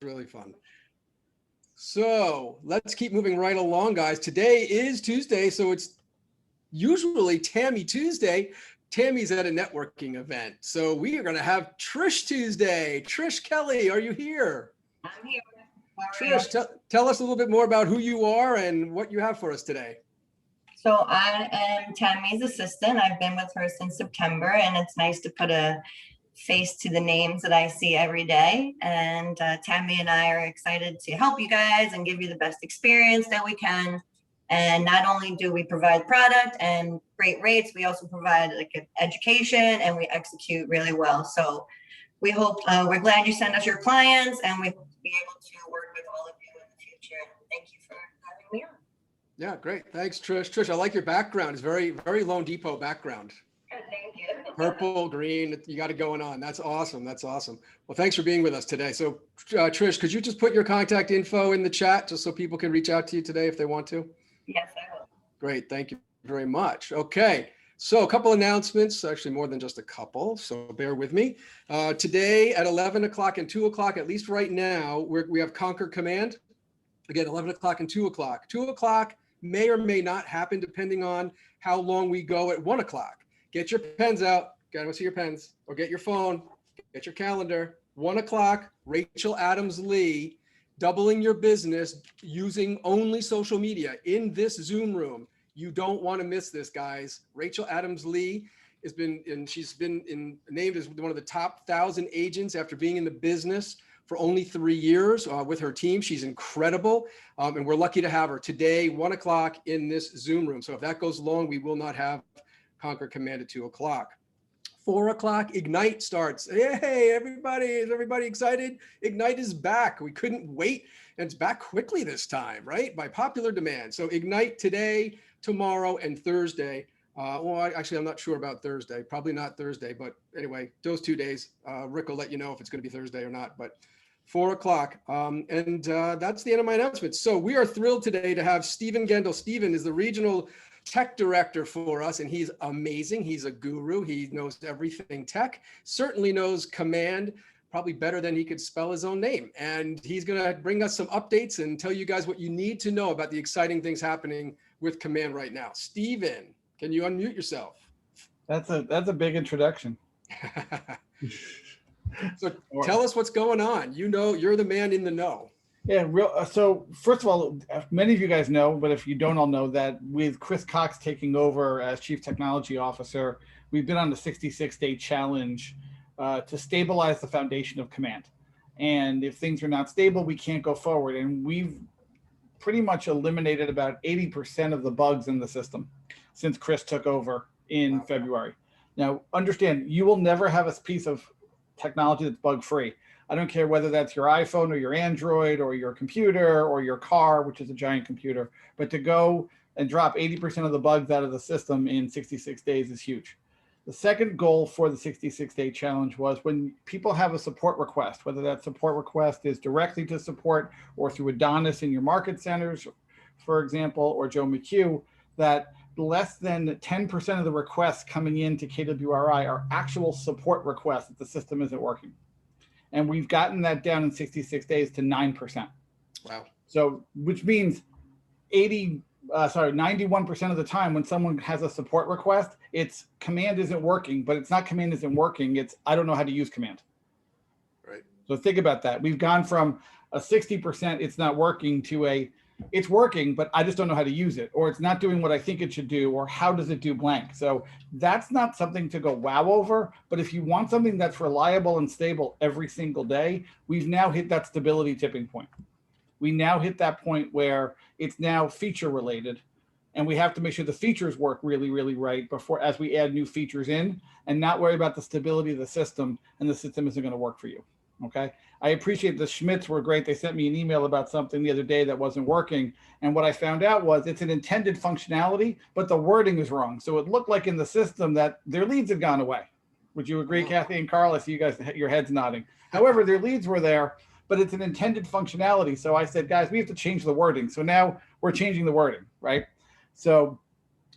really fun. So let's keep moving right along, guys. Today is Tuesday, so it's usually Tammy Tuesday. Tammy's at a networking event, so we are going to have Trish Tuesday. Trish Kelly, are you here? I'm here. Trish, tell us a little bit more about who you are and what you have for us today. So I am Tammy's assistant. I've been with her since September, and it's nice to put a face to the names that I see every day. And Tammy and I are excited to help you guys and give you the best experience that we can. And not only do we provide product and great rates, we also provide like education, and we execute really well. So we hope, we're glad you send us your clients, and we hope to be able to work with all of you in the future. Thank you for having me on. Yeah, great. Thanks, Trish. Trish, I like your background. It's very, very Loan Depot background. Thank you. Purple, green, you got it going on. That's awesome. That's awesome. Well, thanks for being with us today. So, Trish, could you just put your contact info in the chat just so people can reach out to you today if they want to? Yes, I will. Great. Thank you very much. Okay. So a couple announcements, actually more than just a couple, so bear with me. Today at 11 o'clock and 2 o'clock, at least right now, we have Conquer Command. Again, 11 o'clock and 2 o'clock. 2 o'clock may or may not happen depending on how long we go at 1 o'clock. Get your pens out. Gotta see your pens, or get your phone, get your calendar. 1 o'clock, Rachel Adams Lee, doubling your business using only social media in this Zoom room. You don't want to miss this, guys. Rachel Adams Lee she's been named as one of the top 1,000 agents after being in the business for only 3 years with her team. She's incredible. And we're lucky to have her today, 1 o'clock in this Zoom room. So if that goes long, we will not have Conquer Command at 2 o'clock. 4 o'clock, Ignite starts. Hey, everybody, is everybody excited? Ignite is back. We couldn't wait. And it's back quickly this time, right? By popular demand. So Ignite today, tomorrow, and Thursday. Actually, I'm not sure about Thursday. Probably not Thursday, but anyway, those 2 days. Rick will let you know if it's going to be Thursday or not, but 4 o'clock. That's the end of my announcements. So we are thrilled today to have Stephen Gendel. Stephen is the regional tech director for us, and he's amazing. He's a guru. He knows everything tech, certainly knows Command probably better than he could spell his own name. And he's going to bring us some updates and tell you guys what you need to know about the exciting things happening with Command right now. Stephen, can you unmute yourself? That's a big introduction. So tell us what's going on. You know, you're the man in the know. Yeah, so first of all, many of you guys know, but if you don't all know that with Chris Cox taking over as Chief Technology Officer, we've been on the 66-day challenge to stabilize the foundation of Command. And if things are not stable, we can't go forward. And we've pretty much eliminated about 80% of the bugs in the system since Chris took over in February. Now, understand, you will never have a piece of technology that's bug-free. I don't care whether that's your iPhone or your Android or your computer or your car, which is a giant computer, but to go and drop 80% of the bugs out of the system in 66 days is huge. The second goal for the 66-day challenge was when people have a support request, whether that support request is directly to support or through Adonis in your market centers, for example, or Joe McHugh, that less than 10% of the requests coming into KWRI are actual support requests that the system isn't working. And we've gotten that down in 66 days to 9%. Wow. So, which means 91% of the time when someone has a support request, it's Command isn't working, but it's not Command isn't working, it's I don't know how to use Command. Right. So think about that. We've gone from a 60% it's not working to a it's working, but I just don't know how to use it, or it's not doing what I think it should do, or how does it do blank? So that's not something to go wow over, but if you want something that's reliable and stable every single day, we've now hit that stability tipping point. We now hit that point where it's now feature related, and we have to make sure the features work really, really right before as we add new features in, and not worry about the stability of the system, and the system isn't going to work for you. Okay. I appreciate the Schmitz were great. They sent me an email about something the other day that wasn't working. And what I found out was it's an intended functionality, but the wording is wrong. So it looked like in the system that their leads had gone away. Would you agree, Kathy and Carl? I see you guys, your heads nodding. However, their leads were there, but it's an intended functionality. So I said, guys, we have to change the wording. So now we're changing the wording, right? So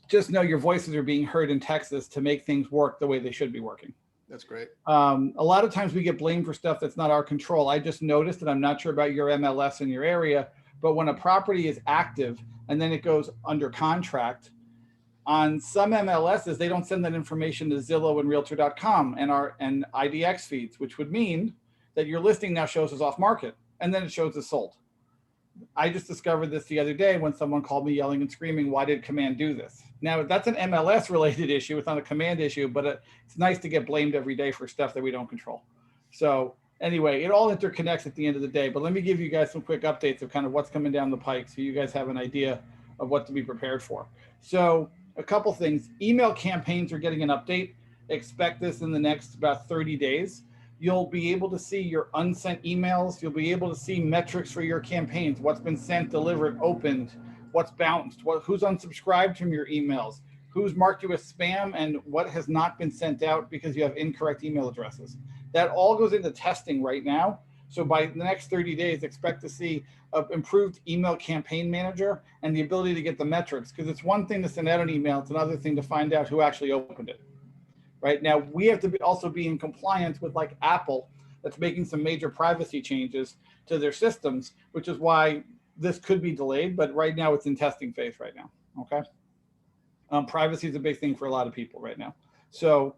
just know your voices are being heard in Texas to make things work the way they should be working. That's great. A lot of times we get blamed for stuff that's not our control. I just noticed, and I'm not sure about your MLS in your area, but when a property is active and then it goes under contract, on some MLSs, they don't send that information to Zillow and Realtor.com and IDX feeds, which would mean that your listing now shows as off market, and then it shows as sold. I just discovered this the other day when someone called me yelling and screaming, "Why did Command do this?" Now, that's an MLS related issue. It's not a Command issue, but it's nice to get blamed every day for stuff that we don't control. So anyway, it all interconnects at the end of the day. But let me give you guys some quick updates of kind of what's coming down the pike so you guys have an idea of what to be prepared for. So a couple things. Email campaigns are getting an update. Expect this in the next about 30 days. You'll be able to see your unsent emails. You'll be able to see metrics for your campaigns, what's been sent, delivered, opened, what's bounced, who's unsubscribed from your emails, who's marked you as spam, and what has not been sent out because you have incorrect email addresses. That all goes into testing right now. So by the next 30 days, expect to see an improved email campaign manager and the ability to get the metrics, because it's one thing to send out an email. It's another thing to find out who actually opened it. Right now, we have to also be in compliance with like Apple, that's making some major privacy changes to their systems, which is why this could be delayed. But right now, it's in testing phase right now. Okay. Privacy is a big thing for a lot of people right now. So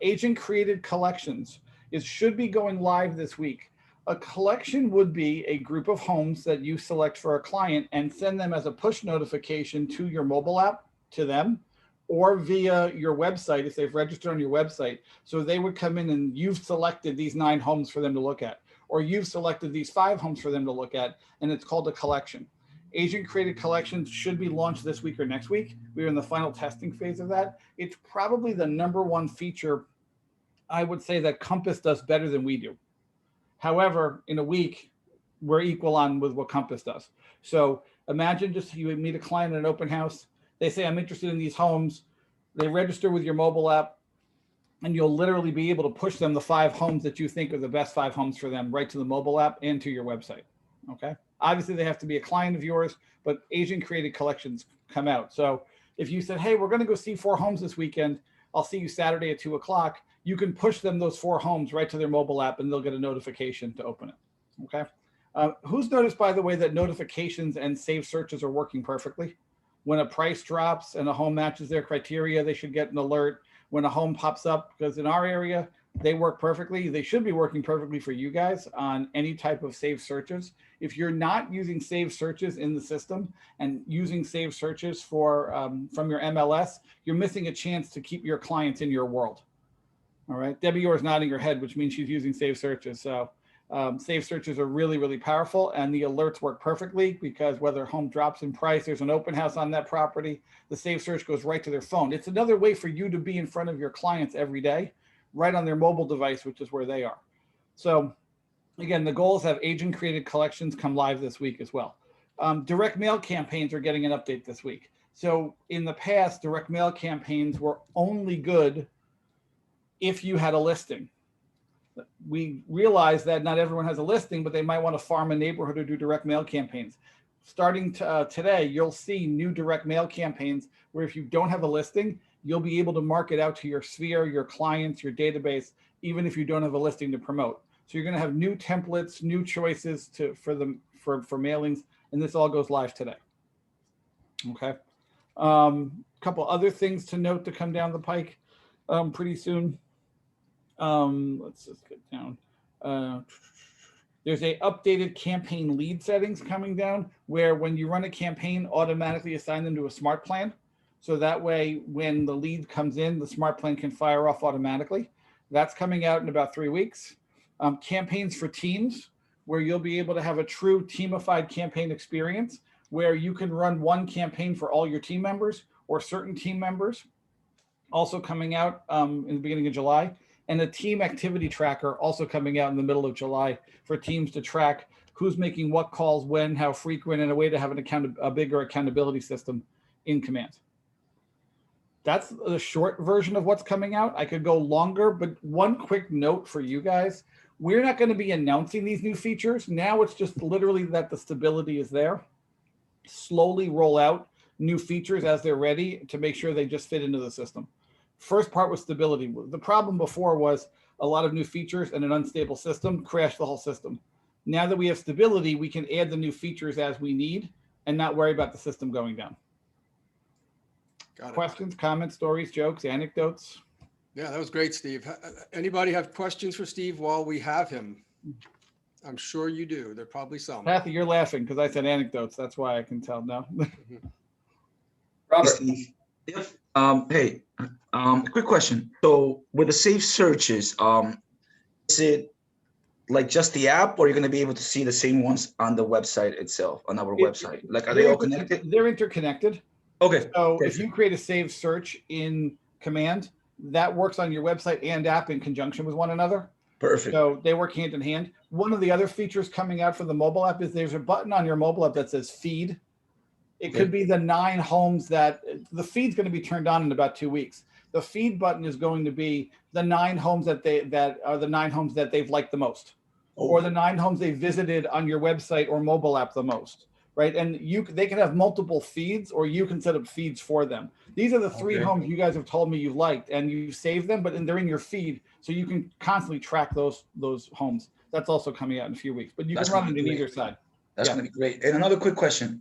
agent created collections should be going live this week. A collection would be a group of homes that you select for a client and send them as a push notification to your mobile app to them, or via your website if they've registered on your website. So they would come in and you've selected these 9 homes for them to look at, or you've selected these 5 homes for them to look at, and it's called a collection. Agent created collections should be launched this week or next week. We're in the final testing phase of that. It's probably the #1 feature, I would say, that Compass does better than we do. However, in a week, we're equal on with what Compass does. So imagine just you meet a client at an open house. They say, "I'm interested in these homes." They register with your mobile app, and you'll literally be able to push them the 5 homes that you think are the best 5 homes for them right to the mobile app and to your website. Okay. Obviously, they have to be a client of yours, but agent created collections come out. So if you said, "Hey, we're going to go see 4 homes this weekend. I'll see you Saturday at 2:00. You can push them those 4 homes right to their mobile app, and they'll get a notification to open it. Okay. Who's noticed, by the way, that notifications and save searches are working perfectly? When a price drops and a home matches their criteria, they should get an alert. When a home pops up, because in our area, they work perfectly. They should be working perfectly for you guys on any type of save searches. If you're not using save searches in the system and using save searches for from your MLS, you're missing a chance to keep your clients in your world. All right. Debbie Orr is nodding her head, which means she's using save searches. So save searches are really, really powerful, and the alerts work perfectly because whether a home drops in price, there's an open house on that property, the save search goes right to their phone. It's another way for you to be in front of your clients every day, right on their mobile device, which is where they are. So again, the goal is to have agent created collections come live this week as well. Direct mail campaigns are getting an update this week. So in the past, direct mail campaigns were only good if you had a listing. We realize that not everyone has a listing, but they might want to farm a neighborhood or do direct mail campaigns. Starting today, you'll see new direct mail campaigns where if you don't have a listing, you'll be able to market out to your sphere, your clients, your database, even if you don't have a listing to promote. So you're going to have new templates, new choices for mailings, and this all goes live today. Okay. Couple other things to note to come down the pike pretty soon. Let's just get down. There's a updated campaign lead settings coming down where when you run a campaign, automatically assign them to a smart plan. So that way, when the lead comes in, the smart plan can fire off automatically. That's coming out in about 3 weeks. Campaigns for teams, where you'll be able to have a true teamified campaign experience where you can run one campaign for all your team members or certain team members. Also coming out in the beginning of July. And a team activity tracker also coming out in the middle of July for teams to track who's making what calls, when, how frequent, and a way to have a bigger accountability system in Command. That's the short version of what's coming out. I could go longer, but one quick note for you guys. We're not going to be announcing these new features. Now it's just literally that the stability is there. Slowly roll out new features as they're ready to make sure they just fit into the system. First part was stability. The problem before was a lot of new features and an unstable system crashed the whole system. Now that we have stability, we can add the new features as we need and not worry about the system going down. Got it. Questions, comments, stories, jokes, anecdotes? Yeah, that was great, Steve. Anybody have questions for Steve while we have him? I'm sure you do. There are probably some. Kathy, you're laughing because I said anecdotes. That's why I can tell. No. Robert, if hey, quick question. So with the safe searches, is it like just the app, or you're going to be able to see the same ones on the website itself, on our website? Like, are they all connected? They're interconnected. Okay. So if you create a saved search in Command, that works on your website and app in conjunction with one another. Perfect. So they work hand in hand. One of the other features coming out for the mobile app is there's a button on your mobile app that says feed. It could be the 9 homes that the feed's going to be turned on in about 2 weeks. The feed button is going to be the 9 homes that are the 9 homes that they've liked the most, or the 9 homes they visited on your website or mobile app the most, right? And they can have multiple feeds, or you can set up feeds for them. These are the 3 homes you guys have told me you liked, and you save them, but they're in your feed, so you can constantly track those homes. That's also coming out in a few weeks, but you can run it on either side. That's going to be great. And another quick question.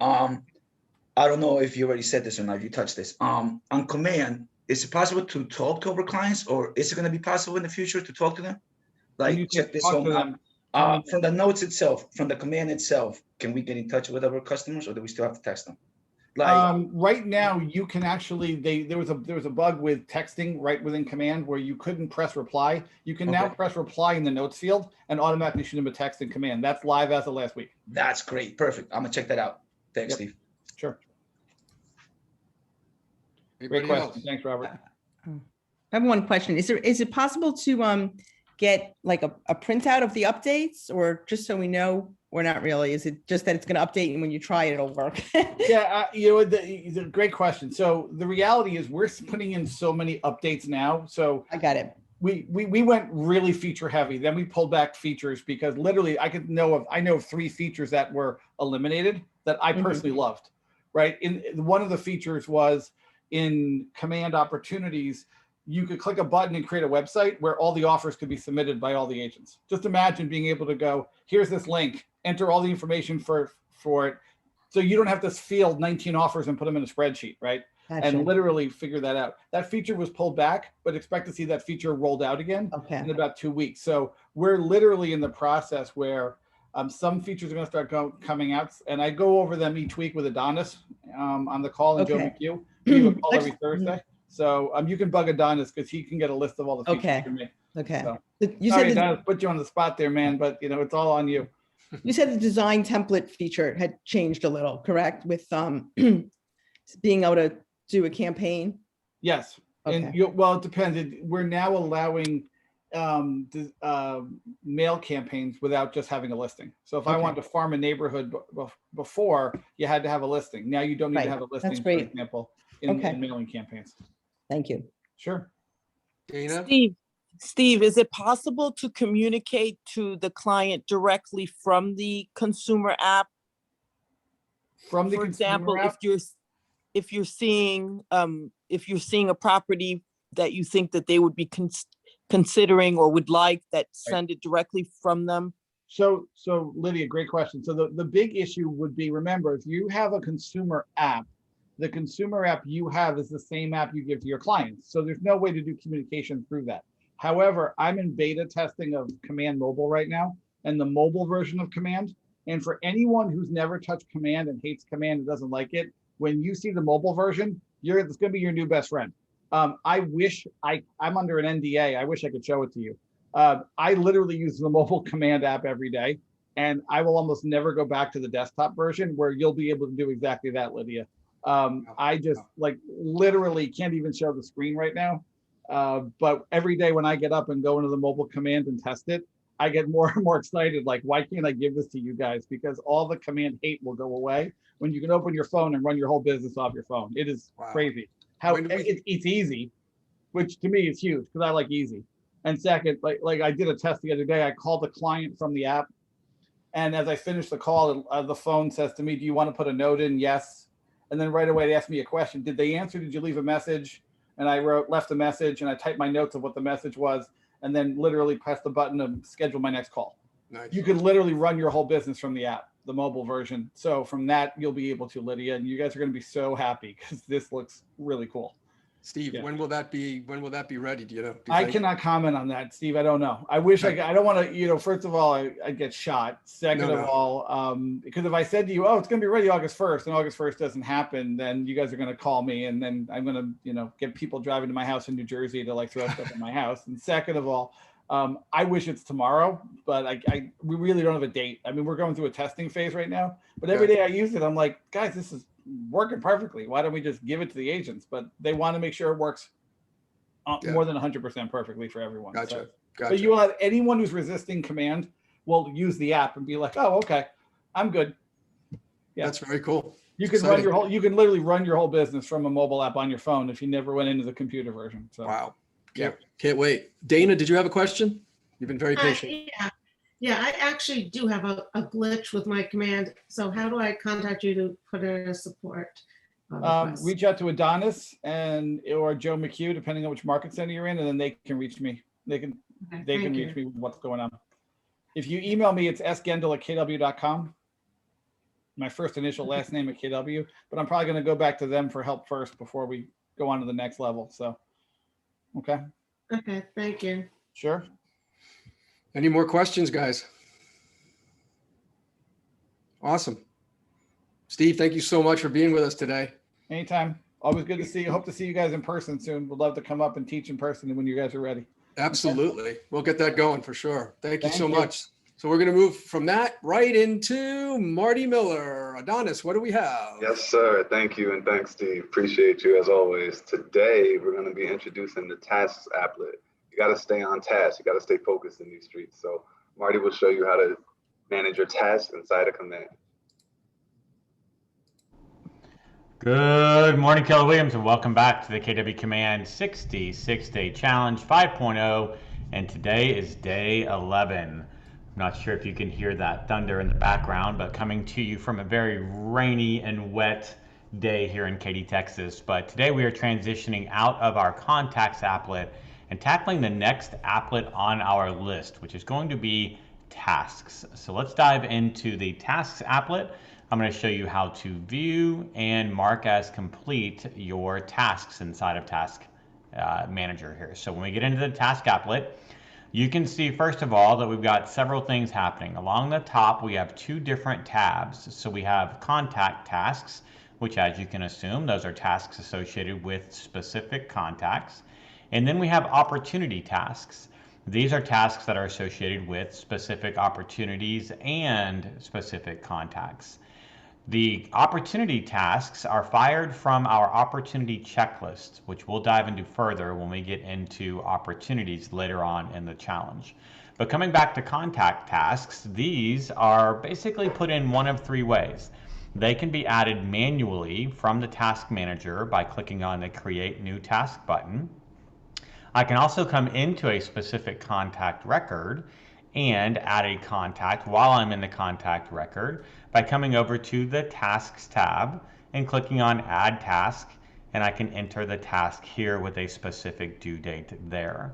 I don't know if you already said this or not, if you touched this. On Command, is it possible to talk to our clients, or is it going to be possible in the future to talk to them? Like, check this home out. From the notes itself, from the Command itself, can we get in touch with our customers, or do we still have to text them? Like, right now, you can actually, there was a bug with texting right within Command where you couldn't press reply. You can now press reply in the notes field and automatically shoot them a text in Command. That's live as of last week. That's great. Perfect. I'm gonna check that out. Thanks, Steve. Sure. Anybody Great else? question. Thanks, Robert. I have one question. Is it possible to get like a printout of the updates, or just so we know, or not really? Is it just that it's going to update and when you try it, it'll work? Yeah, it's a great question. So the reality is we're putting in so many updates now. So I got it. we went really feature heavy. Then we pulled back features because literally I know of 3 features that were eliminated that I personally loved, right? One of the features was in Command Opportunities, you could click a button and create a website where all the offers could be submitted by all the agents. Just imagine being able to go, here's this link, enter all the information for it. So you don't have to field 19 offers and put them in a spreadsheet, right? Gotcha. And literally figure that out. That feature was pulled back, but expect to see that feature rolled out again in about 2 weeks. So we're literally in the process where some features are going to start coming out, and I go over them each week with Adonis on the call, and Joe McHugh. We have a call every Thursday. So you can bug Adonis because he can get a list of all the features for me. Okay. So, You sorry, said Adonis, put you on the spot there, man, but it's all on you. you said the design template feature had changed a little, correct? With being able to do a campaign. Yes. Okay. And well, it depends. We're now allowing mail campaigns without just having a listing. So if I wanted to farm a neighborhood before, you had to have a listing. Now you don't need to have a listing, That's great. for example, in mailing campaigns. Thank you. Sure. Dana? Steve, is it possible to communicate to the client directly from the consumer app? From the For consumer example, app? if you're seeing a property that you think that they would be considering or would like, that send it directly from them? So Lydia, great question. So the big issue would be, remember, if you have a consumer app, the consumer app you have is the same app you give to your clients. So there's no way to do communication through that. However, I'm in beta testing of Command Mobile right now, and the mobile version of Command. And for anyone who's never touched Command and hates Command and doesn't like it, when you see the mobile version, it's going to be your new best friend. I wish I'm under an NDA. I wish I could show it to you. I literally use the mobile Command app every day, and I will almost never go back to the desktop version where you'll be able to do exactly that, Lydia. I just literally can't even show the screen right now. But every day when I get up and go into the mobile Command and test it, I get more and more excited. Like, why can't I give this to you guys? Because all the Command hate will go away when you can open your phone and run your whole business off your phone. It is crazy. How it's easy, which to me is huge because I like easy. And second, like I did a test the other day. I called the client from the app, and as I finished the call, the phone says to me, "Do you want to put a note in?" Yes. And then right away they asked me a question. Did they answer? Did you leave a message? and I left a message, and I typed my notes of what the message was, and then literally pressed the button to schedule my next call. Nice. You can literally run your whole business from the app, the mobile version. So from that, you'll be able to, Lydia, and you guys are going to be so happy because this looks really cool. Steve, Yeah. when will that be ready? Do you know? Do you I think? cannot comment on that, Steve. I don't know. I wish I don't want to, first of all, I get shot. Second No, of no. all, because if I said to you, oh, it's going to be ready August 1st and August 1st doesn't happen, then you guys are going to call me and then I'm going to, get people driving to my house in New Jersey to like throw stuff in my house. And second of all, I wish it's tomorrow, but we really don't have a date. I mean, we're going through a testing phase right now, but every day I use it, I'm like, guys, this is working perfectly. Why don't we just give it to the agents? But they want to make sure it works more than 100% perfectly for everyone. Gotcha. So, Gotcha. but you will have anyone who's resisting command will use the app and be like, oh, okay, I'm good. Yeah. That's very cool. You can Exciting. you can literally run your whole business from a mobile app on your phone if you never went into the computer version. So Wow. Can't wait. Dana, did you have a question? You've been very patient. Yeah, I actually do have a glitch with my command. So how do I contact you to put in a support request? Reach out to Adonis or Joe McHugh, depending on which market center you're in, and then they can reach me. They can reach me with what's going on. If you email me, it's sgendel@kw.com. My first initial last name at KW, but I'm probably going to go back to them for help first before we go on to the next level. So, okay. Okay, thank you. Sure. Any more questions, guys? Awesome. Steve, thank you so much for being with us today. Anytime. Always good to see you. Hope to see you guys in person soon. Would love to come up and teach in person when you guys are ready. Absolutely. We'll get that going for sure. Thank you so Thank you. much. So we're going to move from that right into Marty Miller. Adonis, what do we have? Yes, sir. Thank you. And thanks, Steve. Appreciate you as always. Today, we're going to be introducing the Tasks applet. You got to stay on task. You got to stay focused in these streets. So Marty will show you how to manage your tasks inside of Command. Good morning, Keller Williams, and welcome back to the KW Command 66-Day Challenge 5.0. And today is day 11. I'm not sure if you can hear that thunder in the background, but coming to you from a very rainy and wet day here in Katy, Texas. But today we are transitioning out of our contacts applet and tackling the next applet on our list, which is going to be tasks. So let's dive into the tasks applet. I'm going to show you how to view and mark as complete your tasks inside of Task Manager here. So when we get into the task applet, you can see, first of all, that we've got several things happening. Along the top, we have two different tabs. So we have contact tasks, which, as you can assume, those are tasks associated with specific contacts. And then we have opportunity tasks. These are tasks that are associated with specific opportunities and specific contacts. The opportunity tasks are fired from our opportunity checklist, which we'll dive into further when we get into opportunities later on in the challenge. But coming back to contact tasks, these are basically put in one of three ways. They can be added manually from the task manager by clicking on the Create New Task button. I can also come into a specific contact record and add a contact while I'm in the contact record by coming over to the Tasks tab and clicking on Add Task, and I can enter the task here with a specific due date there.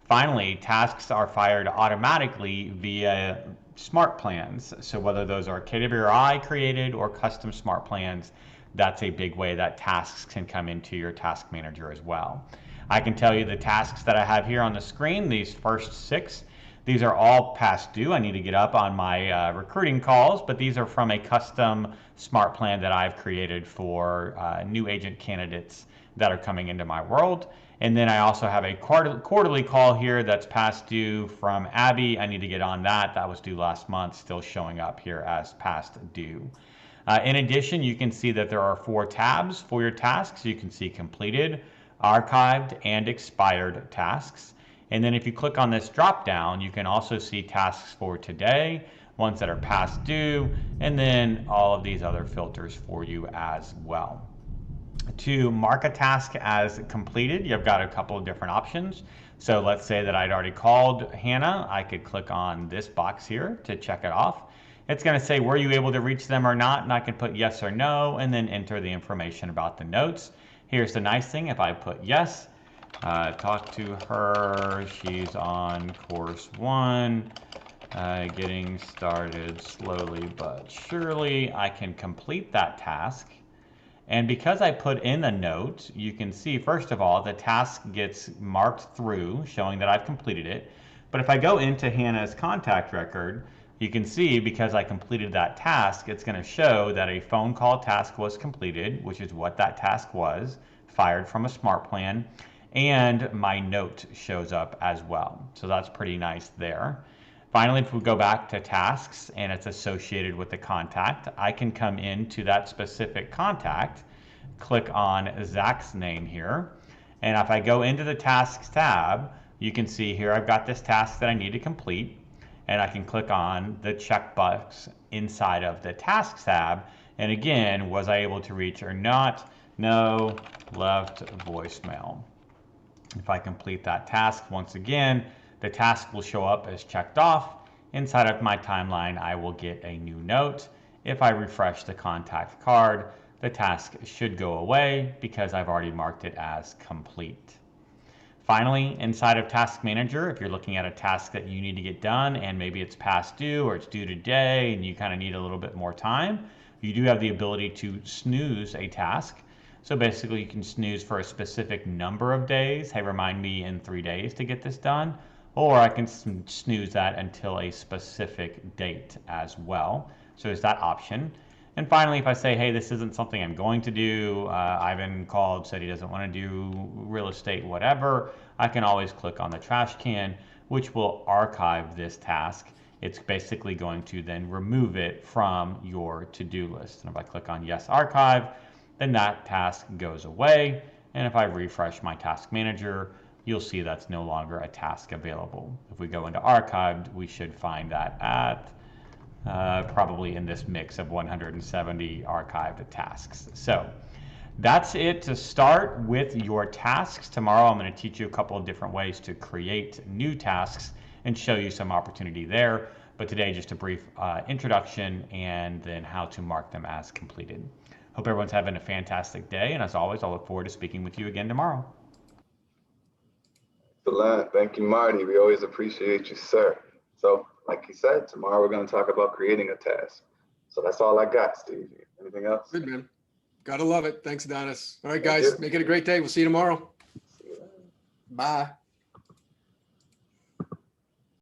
Finally, tasks are fired automatically via smart plans. So whether those are KWRI created or custom smart plans, that's a big way that tasks can come into your task manager as well. I can tell you the tasks that I have here on the screen, these first 6, these are all past due. I need to get up on my recruiting calls, but these are from a custom smart plan that I've created for new agent candidates that are coming into my world. And then I also have a quarterly call here that's past due from Abby. I need to get on that. That was due last month, still showing up here as past due. In addition, you can see that there are 4 tabs for your tasks. You can see completed, archived, and expired tasks. And then if you click on this drop down, you can also see tasks for today, ones that are past due, and then all of these other filters for you as well. To mark a task as completed, you've got a couple of different options. So let's say that I'd already called Hannah. I could click on this box here to check it off. It's going to say, were you able to reach them or not? And I can put yes or no, and then enter the information about the notes. Here's the nice thing, if I put yes, talk to her, she's on course 1, getting started slowly but surely, I can complete that task. And because I put in a note, you can see, first of all, the task gets marked through, showing that I've completed it. But if I go into Hannah's contact record, you can see because I completed that task, it's going to show that a phone call task was completed, which is what that task was, fired from a smart plan, and my note shows up as well. So that's pretty nice there. Finally, if we go back to tasks and it's associated with the contact, I can come into that specific contact, click on Zach's name here. And if I go into the tasks tab, you can see here I've got this task that I need to complete. And I can click on the checkbox inside of the tasks tab. And again, was I able to reach or not? No, left voicemail. If I complete that task once again, the task will show up as checked off. Inside of my timeline, I will get a new note. If I refresh the contact card, the task should go away because I've already marked it as complete. Finally, inside of Task Manager, if you're looking at a task that you need to get done and maybe it's past due or it's due today and you kind of need a little bit more time, you do have the ability to snooze a task. So basically you can snooze for a specific number of days. Hey, remind me in 3 days to get this done. Or I can snooze that until a specific date as well. So there's that option. And finally, if I say, hey, this isn't something I'm going to do, Ivan called, said he doesn't want to do real estate, whatever, I can always click on the trash can, which will archive this task. It's basically going to then remove it from your to-do list. And if I click on yes, archive, then that task goes away. And if I refresh my task manager, you'll see that's no longer a task available. If we go into archived, we should find that at probably in this mix of 170 archived tasks. So that's it to start with your tasks. Tomorrow I'm going to teach you a couple of different ways to create new tasks and show you some opportunity there. But today, just a brief introduction and then how to mark them as completed. Hope everyone's having a fantastic day. And as always, I'll look forward to speaking with you again tomorrow. Excellent. Thank you, Marty. We always appreciate you, sir. So, like you said, tomorrow we're going to talk about creating a task. So that's all I got, Steve. Anything else? Good, man. Gotta love it. Thanks, Adonis. All right, Thank guys, you. make it a great day. We'll see you tomorrow. See you later. Bye.